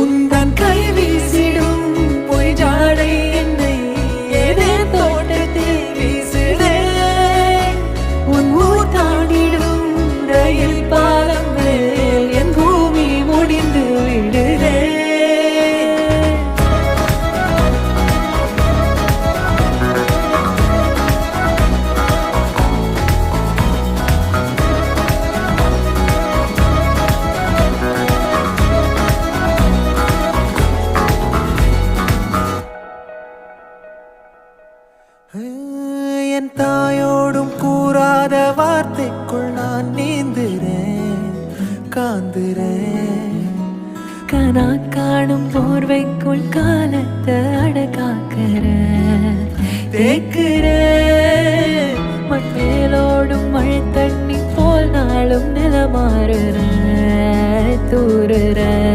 உந்தன் கை வீசிடும் பொய் ஜாடை என்னை ஏதே தோட்டத்தில் வீசுதே. உன் ஊர் தாண்டிடும் ரயில் பாலம் மேல் என் பூமி முடிந்து விடுதே. என் தாயோடும் கூறாத வார்த்தைக்குள் நான் நீந்துறேன், காந்துறேன். கனா காணும் போர்வைக்குள் காலத்தை அடக்காக்கிற தேக்குற. மண்ணேலோடும் மழை தண்ணி போல் நாளும் நிலமாறுற தூறுற.